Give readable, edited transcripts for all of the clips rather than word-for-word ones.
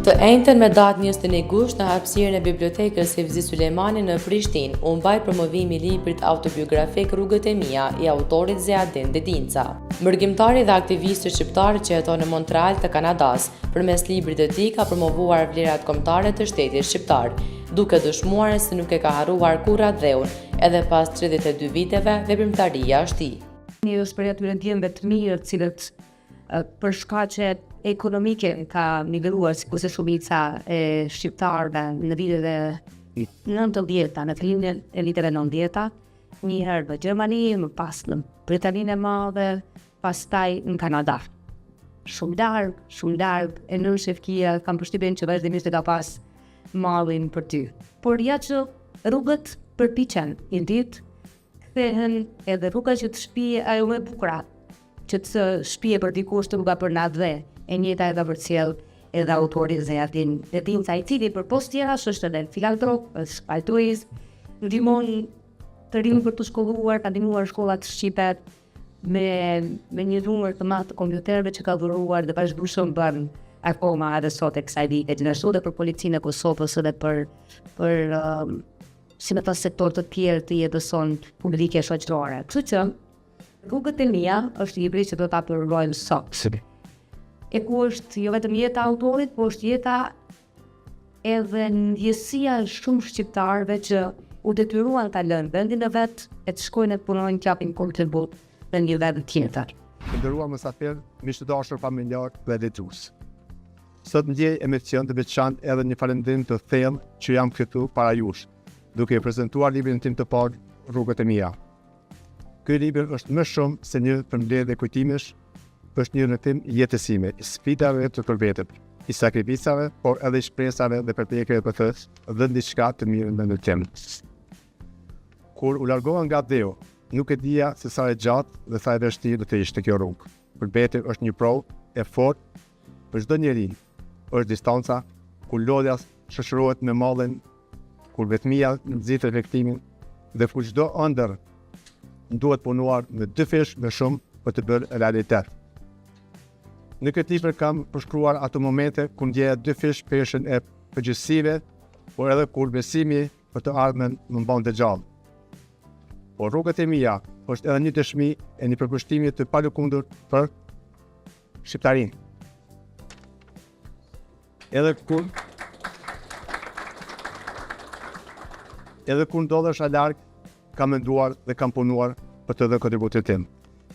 Të enjtën me datë 21 gusht në hapësirën e bibliotekës Fevzi Sulejmani në Prishtinë u mbaj promovimi i librit autobiografik Rrugët e mia i autorit Ziadin Dedinca. Mërgjimtari dhe aktivisti shqiptar që jeton në Montreal të Kanadas, përmes librit të tij ka promovuar vlerat kombëtare të shtetit shqiptar, duke dëshmuar se nuk e ka harruar kurrë dheun, edhe pas 32 viteve veprimtaria është tij. Një është për atyre ndjenjeve të mirë, të cilët për shkaqe ekonomike ka nivelluar sikurse shumica e shqiptarëve në vitet e 90-ta, në fillimin e viteve 90-ta, një herë në Gjermani, më pas në Britaninë e Madhe, pastaj në Kanada. Shumë larg, e nën shefkia, kam përshtypjen që vazhdimisht e ka pas mallin për ty. Por ja që rrugët përpiqen një ditë kthehen edhe rruga që të shpije ajo më e bukur, që të shpije për dikush të rruga për natë dhe e njëjta e ka përcjell edhe autori Ziadin Dedinca, i cili për post tjera është edhe filantrop, është shpaltues, ndihmon të rinj për të shkolluar, ka ndihmuar shkollat shqipe me një numër të madh të kompjuterëve që ka dhuruar dhe vazhdueshëm bën akoma edhe sot e kësaj vite, gjithashtu edhe për policinë e Kosovës edhe për si me ta sektor të tjerë të jetës sonë publike shoqërore. Kështu që Rrugët e mia është libri që do ta përrojmë sot. E ku është jo vetëm jeta e autorit, por është jeta edhe ndjesia e shumë shqiptarëve që u detyruan ta lënë vendin e vet e të shkojnë të punojnë, të japin kontribut në një vend tjetër. Të nderuar mysafirë, miq të dashur familjar dhe lexues. Sot ndjej emocion të veçantë edhe një falënderim të thellë që jam këtu para jush, duke prezantuar librin tim të parë, Rrugët e mia. Ky libër është më shumë se një përmbledhje kujtimesh, është një rrëtim jetësime, i sfidave të përvetëm, i sakrifisave, por edhe i shpresave dhe përpjekjeve të thës, dhe diçka të mirë në ndërtim. Kur u largova nga dheu, nuk e dija se sa e gjatë dhe sa e vështirë do të ishte kjo rrugë. Përmbeti është një provë e fortë për çdo njeri. Është distanca, kur lodhja shoqërohet me mallin, kur vetmia nxit reflektimin dhe kur çdo ëndër duhet punuar me dy fish më shumë për të bërë realitet. Në këtë libër kam përshkruar ato momente ku ndjeja dy fish peshën e përgjithësive, por edhe kur besimi për të ardhmen më mbante gjallë. Por Rrugët e mia është edhe një dëshmi e një përkushtimi të palëkundur për shqiptarinë. Edhe kur ndodhesh larg, kam menduar dhe kam punuar për të dhënë kontributin tim.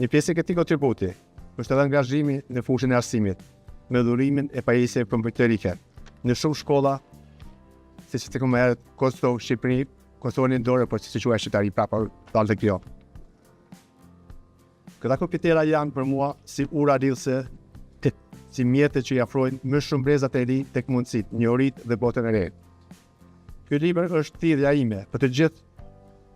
Një pjesë e këtij kontributi është edhe angazhimi në fushën e arsimit, me dhurimin e pajisjeve kompjuterike. Në shumë shkolla, siç të komerët Kosovë, Shqipëri, Kosovën e dorë, por si quaj shqiptari prapa dalë të kjo. Këta kompjutera janë për mua si ura lidhëse, si mjete që i afrojnë më shumë brezat e ri tek mundësit, njohuritë dhe botën e re. Ky libër është thirrja ime për të gjithë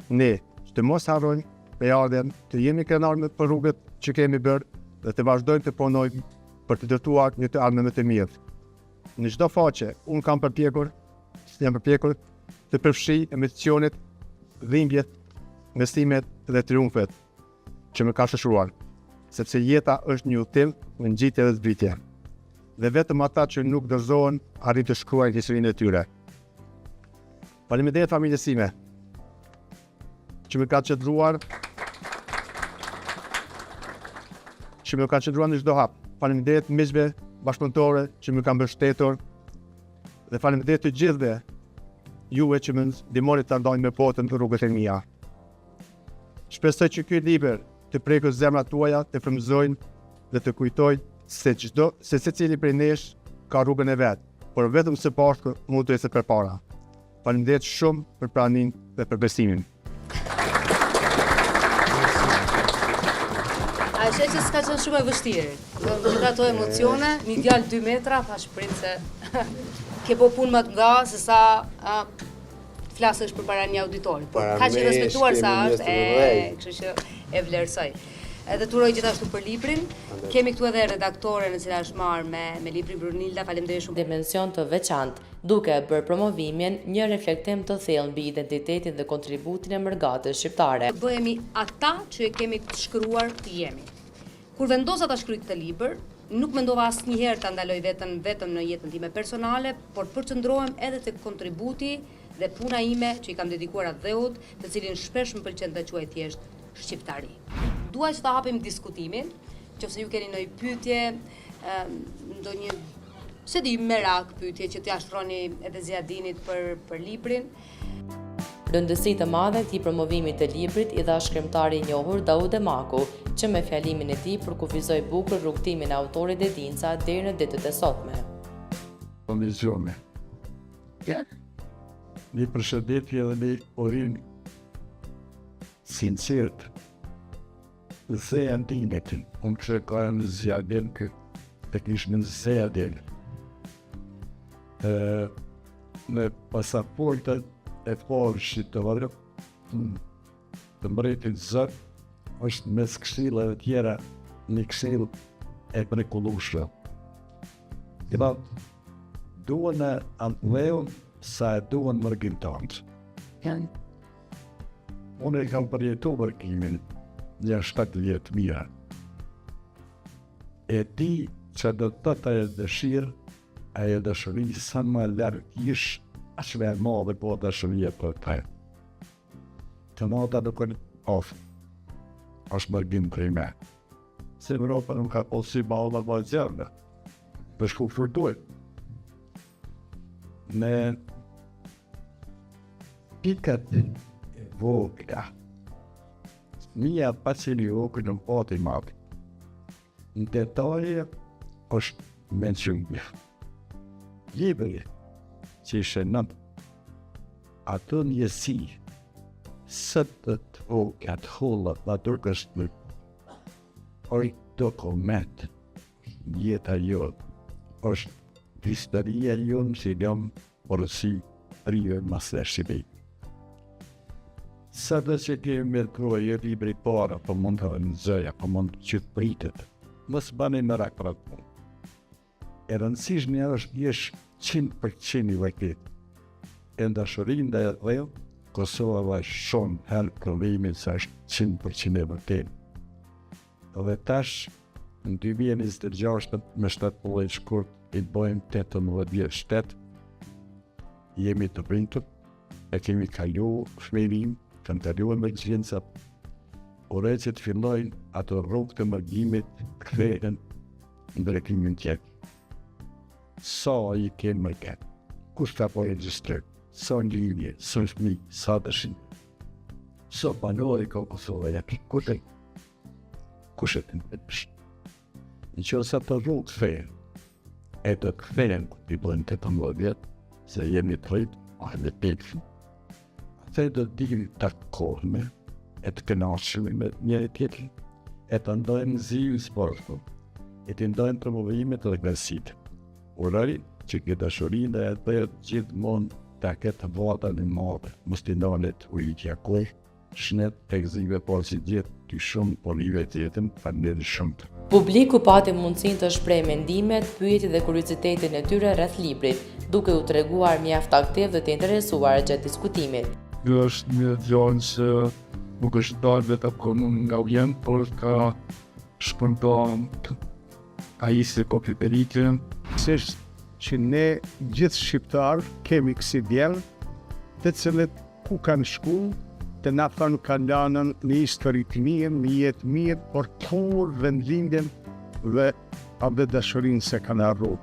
ne, që të mos harrojmë përardhjen, të jemi krenarë për rrugët që kemi bërë dhe të vazhdojmë të punojmë për të dërtuar një të ardhmë më të mirë. Në çdo faqe, unë kam përpjekur të përfshi emocionet, dhimbjet, mësimet dhe triumfet që më ka shoqëruar, sepse jeta është një udhtim me ngjitje dhe zbritje. Dhe vetëm ata që nuk dorëzohen arrin të shkruajnë historinë e tyre. Faleminderit familjes sime që më ka qëndruar në çdo hap. Faleminderit miqve bashkëpunëtorë që më kanë mbështetur dhe faleminderit të gjithëve juve që më ndihmoni ta ndaj me botën Rrugët e mia. Shpresoj që ky libër të prekë zemrat tuaja, të frymëzojnë dhe të kujtojnë se secili prej nesh ka rrugën e vet, por vetëm së bashku mund të ecë përpara. Faleminderit shumë për praninë dhe për besimin. A e që s'ka qenë shumë e vështirë, në ato emocione, një djalë 2 metra, pa shprit se ke po punë më të nga se sa flasësh për para një auditori, por ka që respektuar sa është, kështu që e vlerësoj. Edhe turoj gjithashtu për librin, kemi këtu edhe redaktoren e cila është marrë me librin Brunilda, faleminderit shumë. Dimension të veçantë, duke bërë promovimin një reflektim të thellë mbi identitetin dhe kontributin e mërgatës shqiptare. Bëhemi ata që e kemi të shkruar të jemi. Kur vendosa ta shkruaj këtë libër, nuk mendova asnjëherë ta ndaloj vetëm në jetën time personale, por përqendrohem edhe tek kontributi dhe puna ime që i kam dedikuar atë dheut, të cilin shpesh më pëlqen të quaj thjesht shqiptari. Dua që ta hapim diskutimin, nëse ju keni ndonjë pyetje, ndonjë se di merak pyetje që t'ia shtroni edhe Ziadinit për librin. Rëndësi të madhe këtij promovimi të librit i dha shkrimtari i njohur Daud Emaku, që me fjalimin e tij përkufizoi bukur rrugtimin e autorit Dedinca deri në ditët e sotme. Komisione. Një përshëndetje dhe një urim sinqert dhe antimetin. Unë që ka në Ziadin të kishë në Ziadin. Në pasaportet e parë shqiptare të mbretit Zot është mes këshillave tjera një këshill e mrekullueshme. Këta duhen e antleon sa e duhen mërgjimtarët. Unë e kam përjetu mërgjimin një 7 vjetë mira. E di që do të të e dëshirë, ajo dëshëri sa më larg ish, aq më e madhe po dashëria për të. Të madha nuk është ofë. Është mërgjim për i me. Se Europa nuk ka posi balla më gjerne. Për shku fërduet. Në pikat e vogla, mija pacili vogla në pati madhe. Në detaje është mencionë. Libri që ishe nëmë, ato njësi, sëtët o këtë hullat, la tërkës në oj dokument, jeta jonë, është historia jonë që jam përësi rrëve masë shqipi. Sëtë që kemi me e libri para, për mund të nëzëja, për mund që të pritet, mësë bani në rakrat. E rëndësishme është jesh 100% i vajtit. E ndashurin dhe e dheu, Kosova va shumë herë problemin se është 100% e vajtit. Dhe tash, në 2026 me 7 pullë shkurt, i bojmë 18 vjetë shtetë, jemi të printur, e kemi kalu shmerim, kanë kalu emergjenca, ore që të fillojnë ato rrugë të mërgjimit të kthehen në drejtimin tjetër. Sa i kenë mërgjit, kush të apo registrë, sa në linje, sa në shmi, sa dëshin, sa banori ka Kosova jetë, kush e të në pëtësh. Në që sa të rrugë të fejnë, e të kthehen të i bëjnë 18 vjetë, se jemi të rritë, a e dhe pëtëfë, atë do të dim të kohme, e të kënaqshme me njëri tjetrin, e të ndojmë ziju sportu, e të ndojmë promovimet dhe gërësit. Uroj që këtë dashurin dhe e të gjithmonë të këtë vata në madhe, mos të ndalet ujtja kuj, shnet të gëzive por si gjithë të shumë por live të jetën, falenderoj shumë. Publiku pati mundësinë të shprehë mendimet, pyetjet dhe kuriozitetin e tyre rreth librit, duke u treguar mjaft aktiv dhe të interesuar gjatë diskutimit. Kjo është një gjallë që nuk është dalë vetëm komun nga ujën, por ka shpërndan a i se kopi periklën. Sështë që ne gjithë shqiptarë kemi kësi djelë, të cilët ku kanë shku, të na thënë kanë lanën një histori të mirë, një jetë mirë, por kur vendlindjen dhe abë dashurin se kanë arru.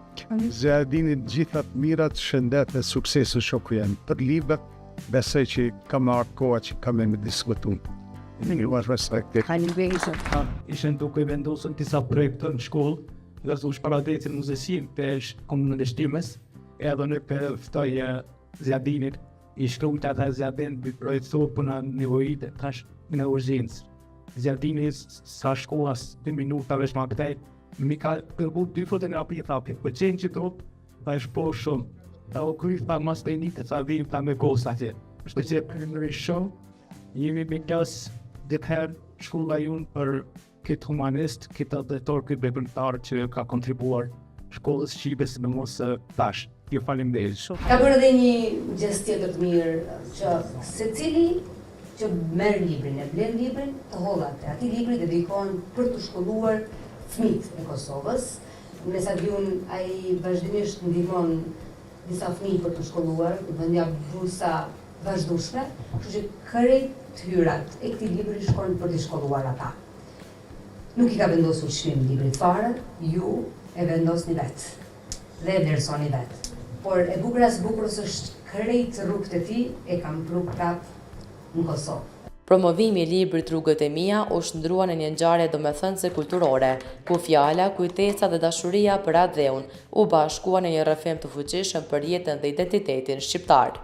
Ziadinit gjithat mirat, shëndet dhe suksesu shoku janë për libër, besoj që kam arë koha që kam e me diskutu. Një vash respekte. Ishen duke vendosën disa projekte në shkollë, dhe su shparadetin mëzësim për komunën e shtimes, edhe në përftoj Ziadinit, i shkrujt atë Ziadin për projektohë për në nevojit e tash në urgjensë. Ziadinit sa shkollas 2 minuta vesh ma këtej, mi ka përbu 2 fotografi e thapi, për qenë që tropë, ta është po shumë. Ta o kryf pa mas të një të sa vim ta me kosa atje. Shpe që për në shumë, jemi me kjas ditë herë shkolla junë për këtë humanist, këtë atletor, këtë bepërtar që ka kontribuar shkollës Shqipës në mos tash. Ju faleminderit shumë. Ka bërë edhe një gjest tjetër të mirë, që secili që merr librin, e blen librin, të hodh atë. Ati libri dedikohen për të shkolluar fëmijët e Kosovës, me sa di unë, ai vazhdimisht ndihmon disa fëmijë për të shkolluar, dhe ndja bursa vazhdueshme, kështu që krejt hyrat e këtij libri shkojnë për të shkolluar ata. Nuk I ka vendosur çmim librit fare, ju e vendosni vetë dhe e vlerësoni vetë. Por e bukur as bukurës është krejt rrugët e tij e kam pru prap në Kosovë. Promovimi I librit Rrugët e mia u shndrua në një ngjarje domethënëse kulturore, ku fjala, kujtesa dhe dashuria për atë dheun u bashkuan në një rrëfim të fuqishëm për jetën dhe identitetin shqiptar.